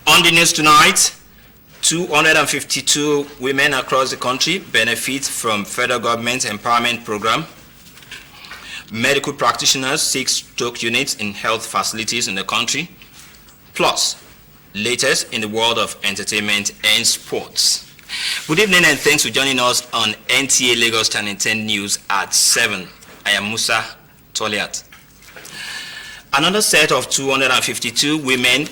On the news tonight, 252 women across the country benefit from federal government empowerment program. Medical practitioners, 6 stroke units in health facilities in the country. Plus, latest in the world of entertainment and sports. Good evening and thanks for joining us on NTA Lagos Channel 10 News at 7. I am Musa Toliat. Another set of 252 women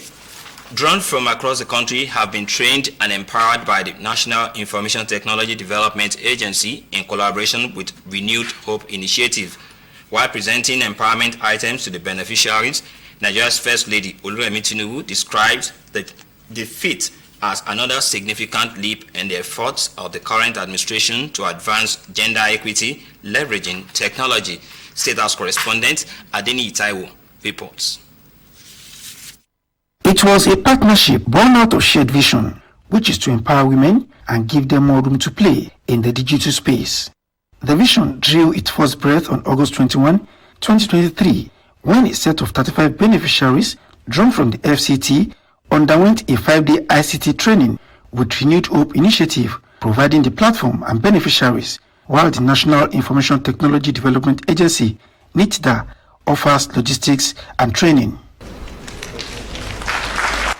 drawn from across the country have been trained and empowered by the National Information Technology Development Agency in collaboration with Renewed Hope Initiative. While presenting empowerment items to the beneficiaries, Nigeria's First Lady Oluremi Tinubu described the feat as another significant leap in the efforts of the current administration to advance gender equity, leveraging technology. State House correspondent Adeni Itaiwo reports. It was a partnership born out of shared vision, which is to empower women and give them more room to play in the digital space. The vision drew its first breath on August 21, 2023, when a set of 35 beneficiaries drawn from the FCT underwent a 5-day ICT training with Renewed Hope Initiative, providing the platform and beneficiaries, while the National Information Technology Development Agency, NITDA, offers logistics and training.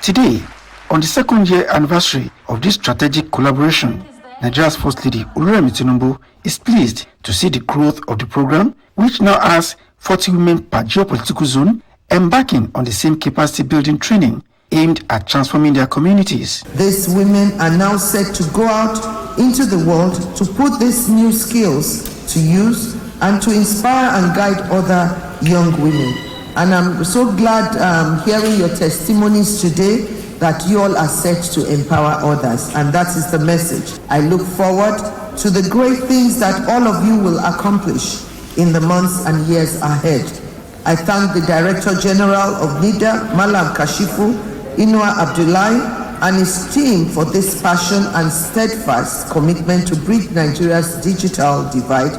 Today, on the second-year anniversary of this strategic collaboration, Nigeria's First Lady Oluremi Tinubu is pleased to see the growth of the program, which now has 40 women per geopolitical zone embarking on the same capacity-building training aimed at transforming their communities. These women are now set to go out into the world to put these new skills to use and to inspire and guide other young women. And I'm so glad hearing your testimonies today that you all are set to empower others. And that is the message. I look forward to the great things that all of you will accomplish in the months and years ahead. I thank the Director General of NITDA, Malam Kashifu Inua Abdullahi, and his team for this passion and steadfast commitment to bridge Nigeria's digital divide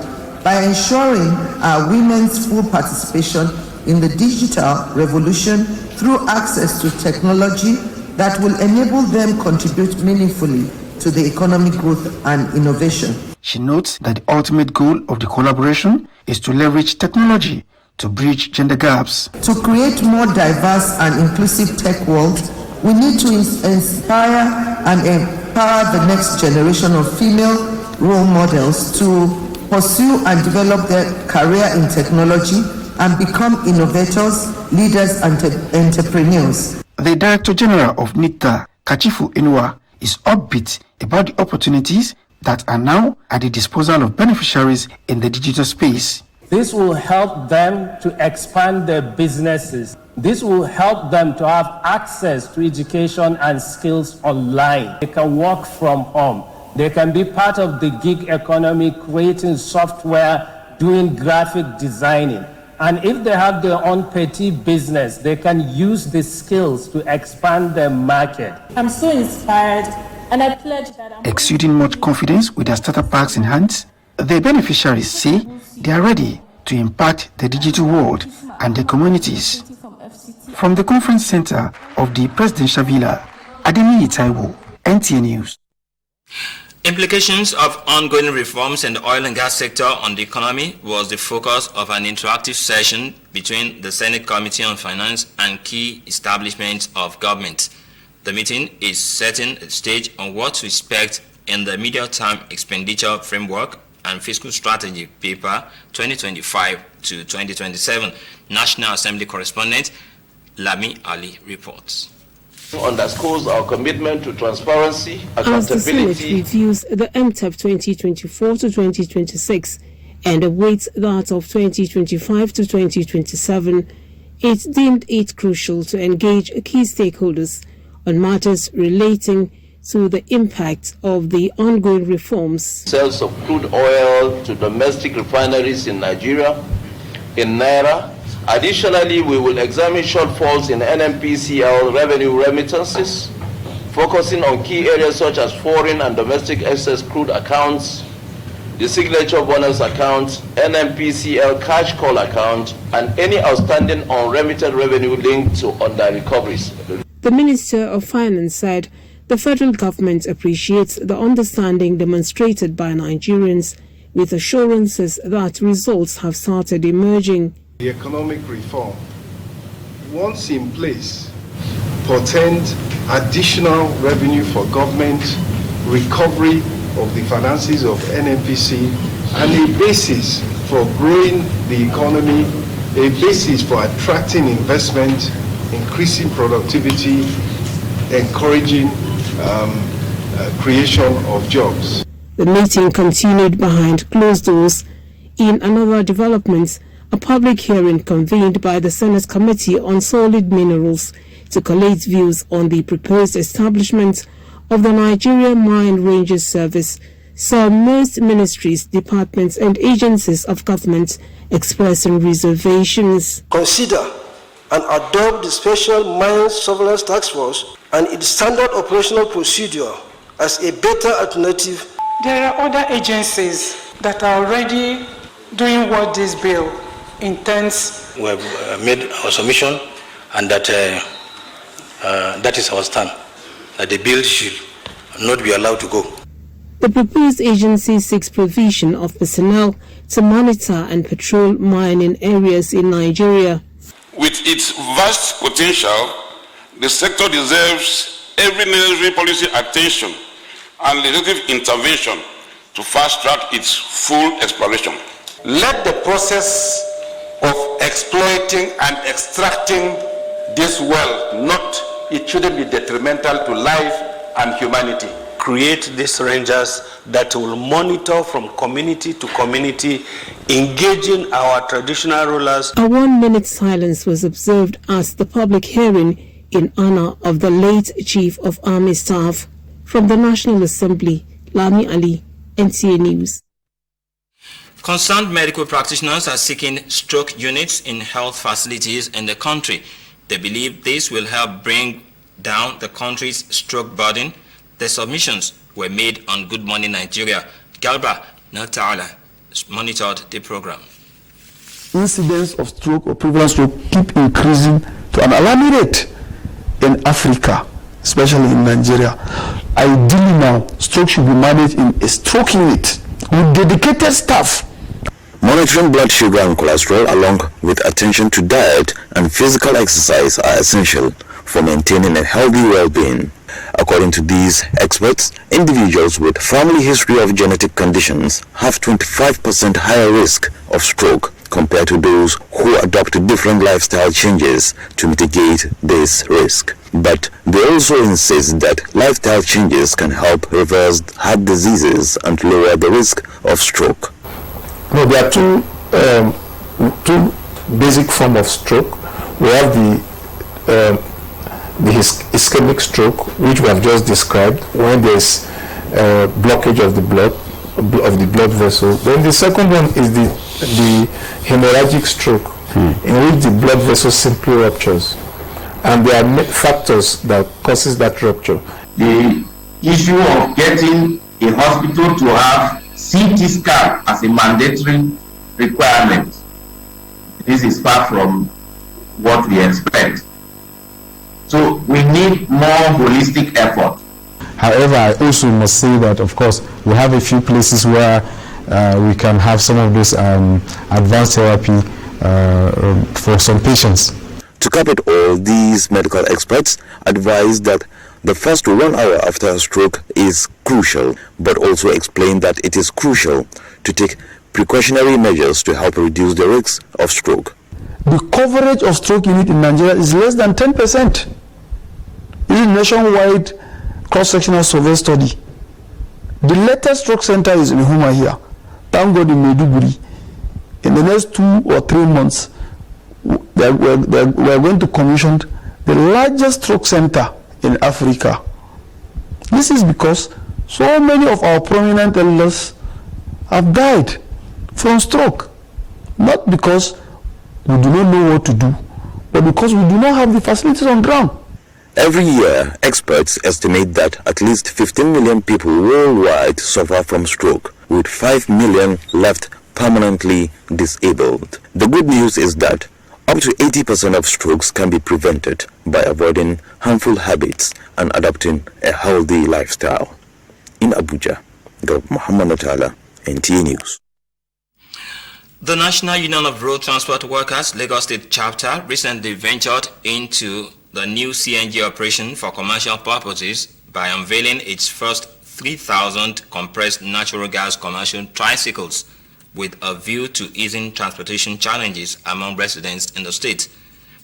by ensuring our women's full participation in the digital revolution through access to technology that will enable them contribute meaningfully to the economic growth and innovation. She notes that the ultimate goal of the collaboration is to leverage technology to bridge gender gaps. To create more diverse and inclusive tech world, we need to inspire and empower the next generation of female role models to pursue and develop their career in technology and become innovators, leaders, and entrepreneurs. The Director General of NITDA, Kashifu Inua, is upbeat about the opportunities that are now at the disposal of beneficiaries in the digital space. This will help them to expand their businesses. This will help them to have access to education and skills online. They can work from home. They can be part of the gig economy, creating software, doing graphic designing. And if they have their own petty business, they can use the skills to expand their market. I'm so inspired, and I pledge that I'm exuding much confidence with their starter packs in hand. The beneficiaries say they are ready to impact the digital world and their communities. From the conference center of the Presidential Villa, Adeni Itaiwo, NTA News. Implications of ongoing reforms in the oil and gas sector on the economy was the focus of an interactive session between the Senate Committee on Finance and key establishments of government. The meeting is setting a stage on what to expect in the medium-term expenditure framework and fiscal strategy paper 2025 to 2027. National Assembly correspondent Lami Ali reports. Underscores our commitment to transparency, accountability. As the Senate reviews the MTEP 2024 to 2026 and awaits that of 2025 to 2027, it deemed it crucial to engage key stakeholders on matters relating to the impact of the ongoing reforms. Sales of crude oil to domestic refineries in Nigeria, in Naira. Additionally, we will examine shortfalls in NNPCL revenue remittances, focusing on key areas such as foreign and domestic excess crude accounts, the signature bonus account, NNPCL cash call account, and any outstanding unremitted revenue linked to under-recoveries. The Minister of Finance said the federal government appreciates the understanding demonstrated by Nigerians, with assurances that results have started emerging. The economic reform, once in place, portend additional revenue for government, recovery of the finances of NNPC, and a basis for growing the economy, a basis for attracting investment, increasing productivity, encouraging creation of jobs. The meeting continued behind closed doors. In another development, a public hearing convened by the Senate Committee on Solid Minerals to collate views on the proposed establishment of the Nigeria Mine Rangers Service saw most ministries, departments and agencies of government expressing reservations. Consider and adopt the Special Mines Surveillance Task Force and its standard operational procedure as a better alternative. There are other agencies that are already doing what this bill intends. We have made our submission, and that is our stand, that the bill should not be allowed to go. The proposed agency seeks provision of personnel to monitor and patrol mining areas in Nigeria. With its vast potential, the sector deserves every necessary policy attention and legislative intervention to fast-track its full exploration. Let the process of exploiting and extracting this wealth it shouldn't be detrimental to life and humanity. Create these rangers that will monitor from community to community, engaging our traditional rulers. A 1-minute silence was observed at the public hearing in honor of the late Chief of Army Staff. From the National Assembly, Lami Ali, NTA News. Concerned medical practitioners are seeking stroke units in health facilities in the country. They believe this will help bring down the country's stroke burden. The submissions were made on Good Morning Nigeria. Galba Natala monitored the program. Incidence of stroke or prevalence stroke keep increasing to an alarming rate in Africa, especially in Nigeria. Ideally now, stroke should be managed in a stroke unit with dedicated staff. Monitoring blood sugar and cholesterol along with attention to diet and physical exercise are essential for maintaining a healthy well-being. According to these experts, individuals with family history of genetic conditions have 25% higher risk of stroke compared to those who adopt different lifestyle changes to mitigate this risk. But they also insist that lifestyle changes can help reverse heart diseases and lower the risk of stroke. No, there are two basic forms of stroke. We have the ischemic stroke, which we have just described, when there's blockage of the blood vessel. Then the second one is the hemorrhagic stroke, in which the blood vessel simply ruptures, and there are factors that causes that rupture. The issue of getting a hospital to have CT scan as a mandatory requirement, this is far from what we expect. So we need more holistic effort. However, I also must say that, of course, we have a few places where we can have some of this advanced therapy for some patients. To cap it all, these medical experts advise that the first 1 hour after a stroke is crucial, but also explain that it is crucial to take precautionary measures to help reduce the risk of stroke. The coverage of stroke unit in Nigeria is less than 10%. This is a nationwide cross-sectional survey study. The latest stroke center is in Huma here. Thank God in Maiduguri. In the next 2 or 3 months, we're going to commission the largest stroke center in Africa. This is because so many of our prominent elders have died from stroke, not because we do not know what to do, but because we do not have the facilities on ground. Every year, experts estimate that at least 15 million people worldwide suffer from stroke, with 5 million left permanently disabled. The good news is that up to 80% of strokes can be prevented by avoiding harmful habits and adopting a healthy lifestyle. In Abuja, Dr. Muhammad Natala, NTA News. The National Union of Road Transport Workers, Lagos State Chapter, recently ventured into the new CNG operation for commercial purposes by unveiling its first 3,000 compressed natural gas commercial tricycles, with a view to easing transportation challenges among residents in the state.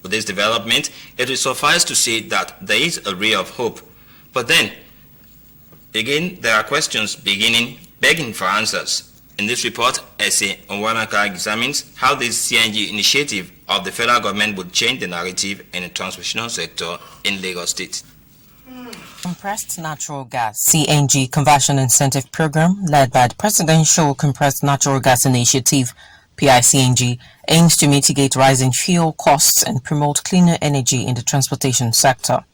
With this development, it will suffice to say that there is a ray of hope. But then, again, there are questions begging for answers. In this report, Ese Onwanaka examines how this CNG initiative of the federal government would change the narrative in the transportation sector in Lagos State. Compressed Natural Gas CNG Conversion Incentive Program, led by the Presidential Compressed Natural Gas Initiative, PICNG, aims to mitigate rising fuel costs and promote cleaner energy in the transportation sector.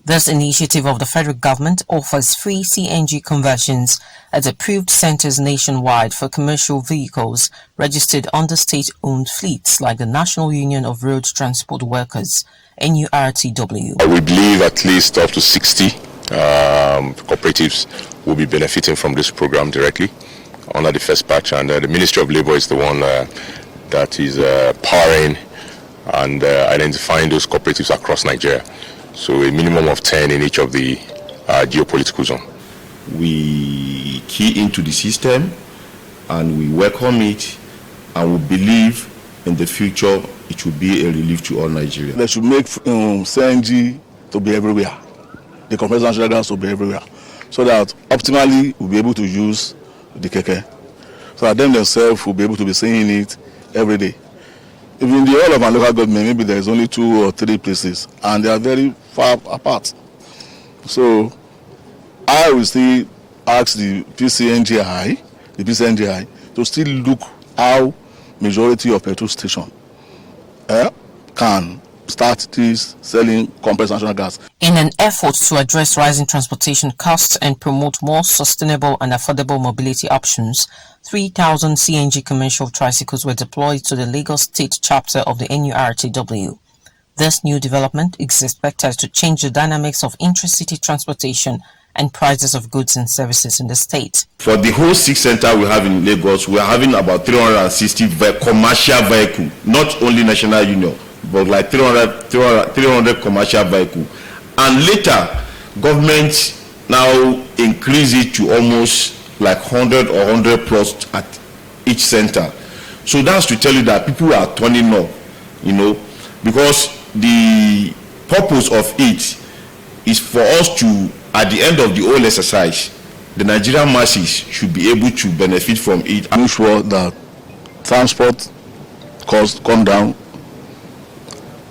This initiative of the federal government offers free CNG conversions at approved centers nationwide for commercial vehicles registered under state-owned fleets like the National Union of Road Transport Workers, NURTW. We believe at least up to 60 cooperatives will be benefiting from this program directly under the first batch, and the Ministry of Labour is the one that is powering and identifying those cooperatives across Nigeria. So a minimum of 10 in each of the geopolitical zone. We key into the system and we welcome it, and we believe in the future it will be a relief to all Nigerians. They should make CNG to be everywhere, the compressed natural gas to be everywhere, so that optimally we'll be able to use the keke, so that them themselves will be able to be seeing it every day. Even in the whole of my local government, maybe there is only 2 or 3 places, and they are very far apart. So I will still ask the PCNGI to still look how majority of petrol stations can start this selling compressed natural gas. In an effort to address rising transportation costs and promote more sustainable and affordable mobility options, 3,000 CNG commercial tricycles were deployed to the Lagos State chapter of the NURTW. This new development is expected to change the dynamics of intracity transportation and prices of goods and services in the state. For the whole 6 centers we have in Lagos, we are having about 360 commercial vehicles, not only National Union, but like 300 commercial vehicles. And later, government now increase it to almost like 100 or 100 plus at each center. So that's to tell you that people are turning up, because the purpose of it is for us to, at the end of the whole exercise, the Nigerian masses should be able to benefit from it. I'm sure that transport costs come down,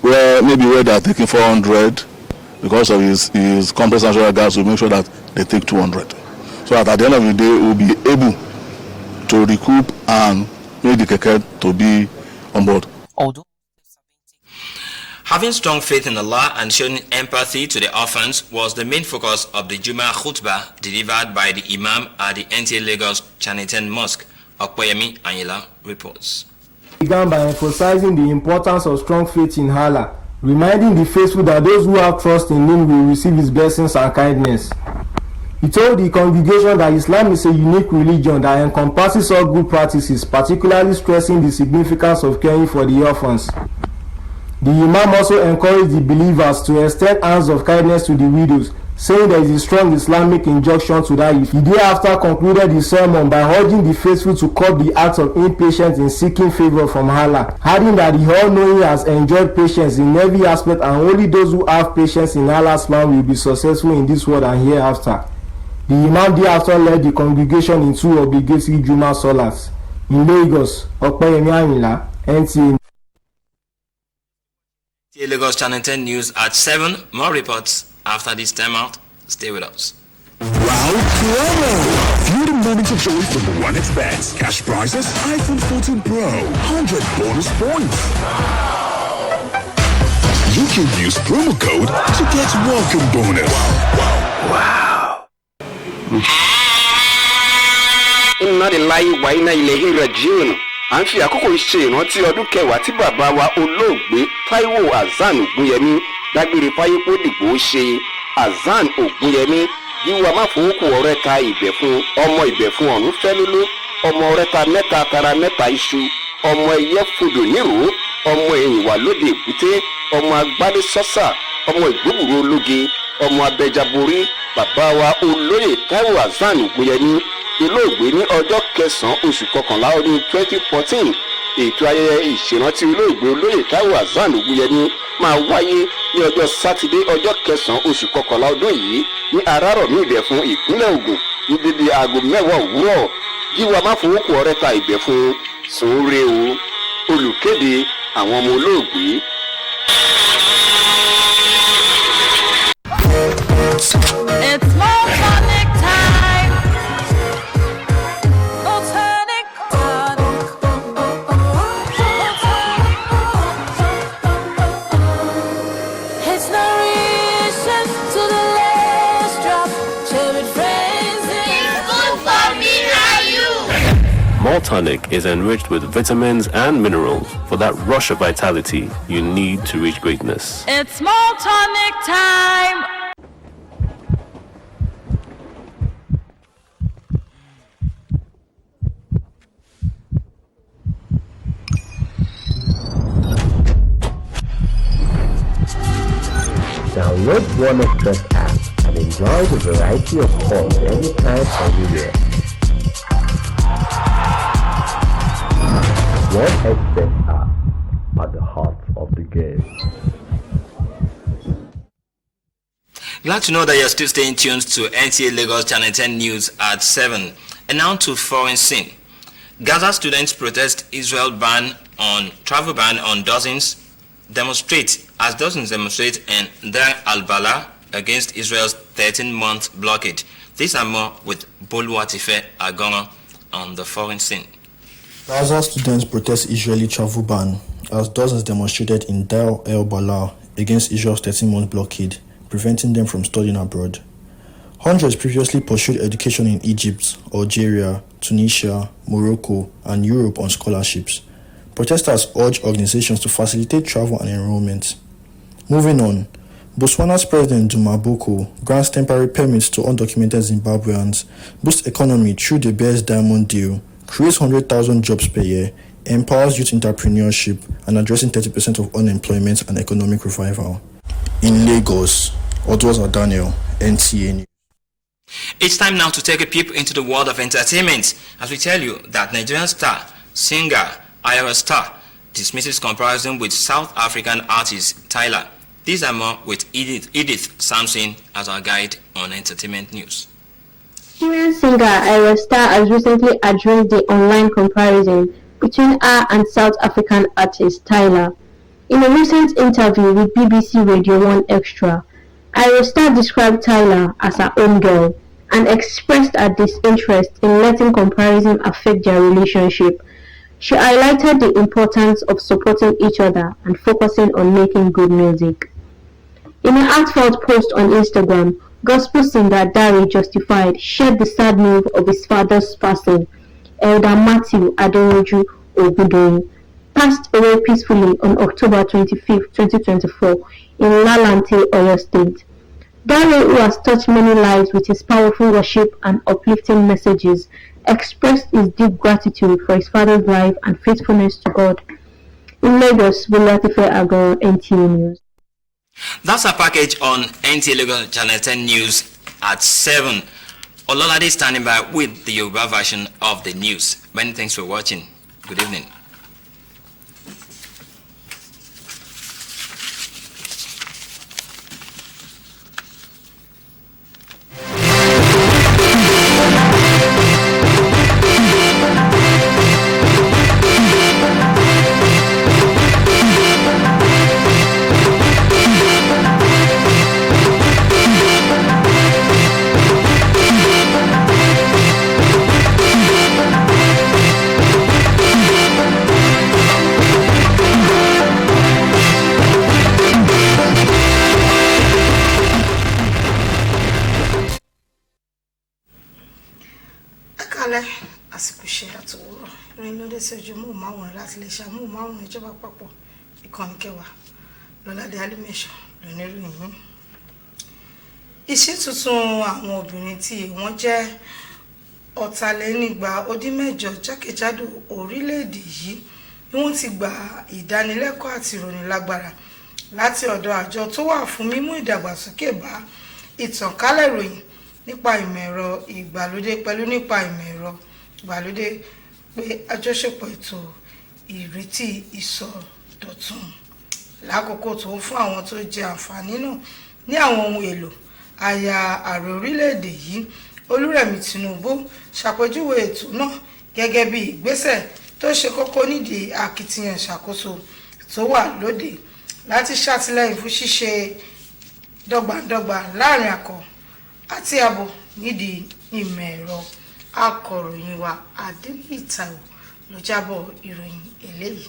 where they are taking 400 because of his compressed natural gas, we make sure that they take 200. So that at the end of the day, we'll be able to recoup and make the keke to be on board. Having strong faith in Allah and showing empathy to the orphans was the main focus of the Juma khutbah delivered by the Imam at the NTA Lagos Chaniten Mosque. Okpeyemi Anyila reports. Began by emphasizing the importance of strong faith in Allah, reminding the faithful that those who have trust in Him will receive His blessings and kindness. He told the congregation that Islam is a unique religion that encompasses all good practices, particularly stressing the significance of caring for the orphans. The Imam also encouraged the believers to extend hands of kindness to the widows, saying there is a strong Islamic injunction to that. He thereafter concluded his sermon by urging the faithful to curb the acts of impatience in seeking favor from Allah, adding that the all-knowing has enjoyed patience in every aspect, and only those who have patience in Allah's plan will be successful in this world and hereafter. The Imam thereafter led the congregation in 2 obligatory Juma Salats. In Lagos, Okpeyemi Anyila, NTA. Lagos Channel 10 News at 7. More reports after this time out. Stay with us. Wow, promo! Fuel the moment of joy from the OneXBet. Cash prizes, iPhone 14 Pro, 100 bonus points. You can use promo code to get welcome bonus. Wow. Inna lillahi wa inna ilayhi raji'un. À ń fi àkókò ṣe ìrántí ọdún kẹwàá tí bàbá wa olóògbé Táíwò Hasan Ògúnyẹmí dágbére fáyé kó dìgbò ṣe. Hasan Ògúnyẹmí yíwa má fowókù ọ̀rẹ́ ta ìbẹ̀fún ọmọ ìbẹ̀fún ọ̀run fẹ́lúlú ọmọ ọ̀rẹ́ ta mẹ́ta tara mẹ́ta iṣu ọmọ ẹyẹ fodò nírò ọmọ ẹ̀yìn wà lóde èkúté ọmọ agbádé sọ́sà ọmọ ìgbóbùrú ológe ọmọ abẹjaborí bàbá wa olóyè Táíwò Hasan Ògúnyẹmí olóògbé ní ọjọ́ 9 oṣù kọkànlá ọdún 2014. Ètò ayẹyẹ ìṣèrántí olóògbé olóyè Táíwò Hasan Ògúnyẹmí máa wáyé ní ọjọ́ sátidé ọjọ́ 9 oṣù kọkànlá ọdún yìí ní Arárọ̀mí Ìbẹ̀fún ìpínlẹ̀ Ògùn ní dédé aago 10 òwúrọ̀. Jíwa má fowókù ọ̀rẹ́ ta Ìbẹ̀fún sóore o. Olùkéde àwọn ọmọ olóògbé. It's more tonic time. No turning It's no reason to the last drop. Share with friends. It's good for me and you. Maltonic is enriched with vitamins and minerals for that rush of vitality you need to reach greatness. It's more tonic time. Download OneXBet app and enjoy the variety of calls anytime, anywhere. OneXBet app at the heart of the game. Glad to know that you're still staying tuned to NTA Lagos Channel 10 News at 7. And now to foreign scene. Gaza students protest Israel travel ban on dozens demonstrate in Dar al-Bala against Israel's 13-month blockade. These are more with Boluwatife Agona on the foreign scene. Gaza students protest Israeli travel ban as dozens demonstrated in Dar al-Bala against Israel's 13-month blockade, preventing them from studying abroad. Hundreds previously pursued education in Egypt, Algeria, Tunisia, Morocco, and Europe on scholarships. Protesters urge organizations to facilitate travel and enrollment. Moving on, Botswana's President Duma Boko grants temporary permits to undocumented Zimbabweans, boosts economy through the Bears Diamond deal, creates 100,000 jobs per year, empowers youth entrepreneurship, and addressing 30% of unemployment and economic revival. In Lagos, Odwaz Daniel, NTA News. It's time now to take a peep into the world of entertainment as we tell you that Nigerian star, singer, Ayra Starr dismisses comparison with South African artist Tyler. These are more with Edith Sampson as our guide on entertainment news. Nigerian singer Ayra Starr has recently addressed the online comparison between her and South African artist Tyler. In a recent interview with BBC Radio 1 Extra, Ayra Starr described Tyler as her own girl and expressed her disinterest in letting comparison affect their relationship. She highlighted the importance of supporting each other and focusing on making good music. In an heartfelt post on Instagram, gospel singer Dari Justified shared the sad news of his father's passing. Elder Matthew Aderoju Ogudoyin passed away peacefully on October 25, 2024 in Lalante, Oyo State. Dari, who has touched many lives with his powerful worship and uplifting messages, expressed his deep gratitude for his father's life and faithfulness to God. In Lagos, Boluwatife Agona, NTA News. That's our package on NTA Lagos Channel 10 News at 7. Ololade standing by with the Yoruba version of the news. Many thanks for watching. Good evening. sí ojú móhùnmáwòrán láti lè ṣe àmóhùnmáwòrán ìjọba àpapọ̀ ìkànnì kẹwàá lọ́ládé alímẹ̀ṣọ́ lóníròyìn yìí. Iṣẹ́ tuntun àwọn obìnrin tí wọ́n jẹ́ ọ̀tàlénígba-ó-dín-mẹ́jọ jákèjádò orílẹ̀-èdè yìí ni wọ́n ti gba ìdánilẹ́kọ̀ọ́ àti ìrónilágbára láti ọ̀dọ̀ àjọ tó wà fún mímú ìdàgbàsókè bá ìtànkálẹ̀ ìròyìn nípa ìmọ̀ ẹ̀rọ ìgbàlódé pẹ̀lú nípa ìmọ̀ ẹ̀rọ ìgbàlódé pé àjọṣepọ̀ ètò ìrètí ìsọdọ̀tun lákòókò tó ń fún àwọn tó jẹ àǹfààní náà ní àwọn ohun èlò àyà ààrẹ orílẹ̀-èdè yìí Olúrẹ̀mí Tinubu ṣàpèjúwe ètò náà gẹ́gẹ́ bí ìgbésẹ̀ tó ṣe kókó nídìí akitiyan ìṣàkóso tó wà lóde láti ṣàtìlẹ́yìn fún ṣíṣe dọ́gbandọ́gba láàrin akọ àti abo nídìí ìmọ̀ ẹ̀rọ. Akọ̀ròyìn wa Adébíyì Táíwò ló jábọ̀ ìròyìn eléyìí.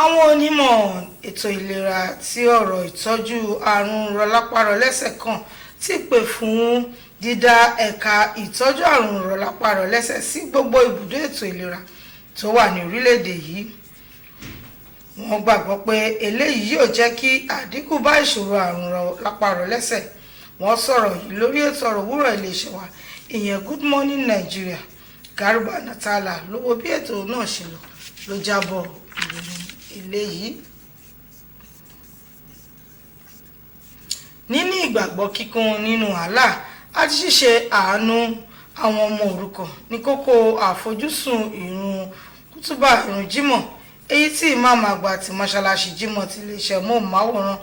Àwọn onímọ̀ ètò ìlera tí ọ̀rọ̀ ìtọ́jú àrùn rọlápárọlẹ́sẹ̀ kan ti pè fún dídá ẹ̀ka ìtọ́jú àrùn rọlápárọlẹ́sẹ̀ sí gbogbo ibùdó ètò ìlera tó wà ní orílẹ̀-èdè yìí. Wọ́n gbàgbọ́ pé eléyìí yóò jẹ́ kí àdínkù bá ìṣòro àrùn rọlápárọlẹ́sẹ̀. Wọ́n sọ̀rọ̀ yìí lórí ètò ọ̀rọ̀ òwúrọ̀ iléeṣẹ́ wa ìyẹn Good Morning Nigeria. Garba Natala ló wo bí ètò náà ṣe ló jábọ̀ ìròyìn eléyìí. Níní ìgbàgbọ́ kíkún nínú Allah àti ṣíṣe àánú àwọn ọmọ òrukàn ní kókó àfojúsùn ìrun kútúbà ìrun jímọ̀ èyí tí ìmáàmù àgbà ti mọ́ṣáláṣí jímọ̀ ti iléeṣẹ́ móhùnmáwòrán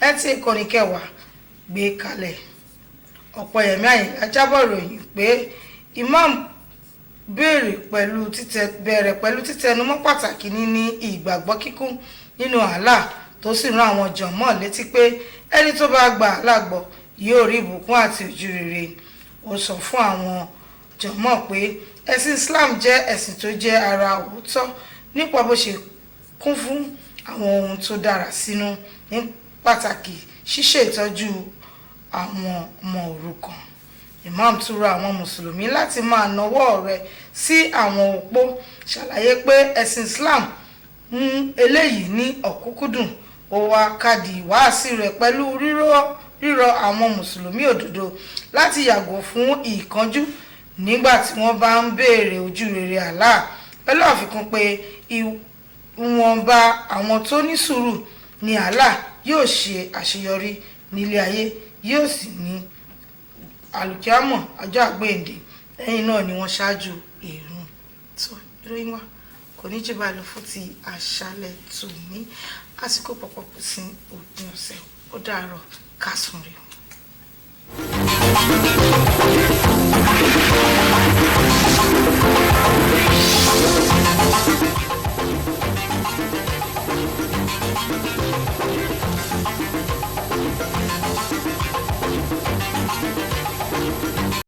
ẹtí ìkànnì kẹwàá gbé kalẹ̀. Ọ̀pẹ̀yẹmí Àyìnlá jábọ̀ ròyìn pé ìmáàmù bẹ̀rẹ̀ pẹ̀lú títẹnumọ́ pàtàkì níní ìgbàgbọ́ kíkún nínú Allah tó sì rán àwọn jọ̀mọ́ létí pé ẹni tó bá gba Allah gbọ́ yóò rí ìbùkún àti ojú rere. Ó sọ fún àwọn jọ̀mọ́ pé ẹ̀sìn Islam jẹ́ ẹ̀sìn tó jẹ́ ara òótọ́ nípa bó ṣe kún fún àwọn ohun tó dára sínú, ní pàtàkì ṣíṣe ìtọ́jú àwọn ọmọ òrukàn. Imam tún rọ àwọn mùsùlùmí láti máa nawọ́ rẹ̀ sí àwọn opó, ṣàlàyé pé ẹ̀sìn Islam mú eléyìí ní ọ̀kúnkúndùn. Ó wá kádì ìwáàsí rẹ̀ pẹ̀lú rírọ̀ àwọn mùsùlùmí òdodo láti yàgò fún ìkánjú nígbà tí wọ́n bá ń béèrè ojú rere Allah, pẹ̀lú àfikún pé ìwọ̀nba àwọn tó ní sùúrù ni Allah yóò ṣe àṣeyọrí nílé ayé, yóò sì ní àlùkìámọ̀ ọjọ́ àgbéǹde. Lẹ́yìn náà ni wọ́n ṣáájú ìrun. Tó ìròyìn wa kò ní jù báyìí lọ fún ti àṣálẹ́ tòní. Àsìkò pọ̀pọ̀ kù sí òpin ọ̀sẹ̀. Ó dàárọ̀, ká sùn rè.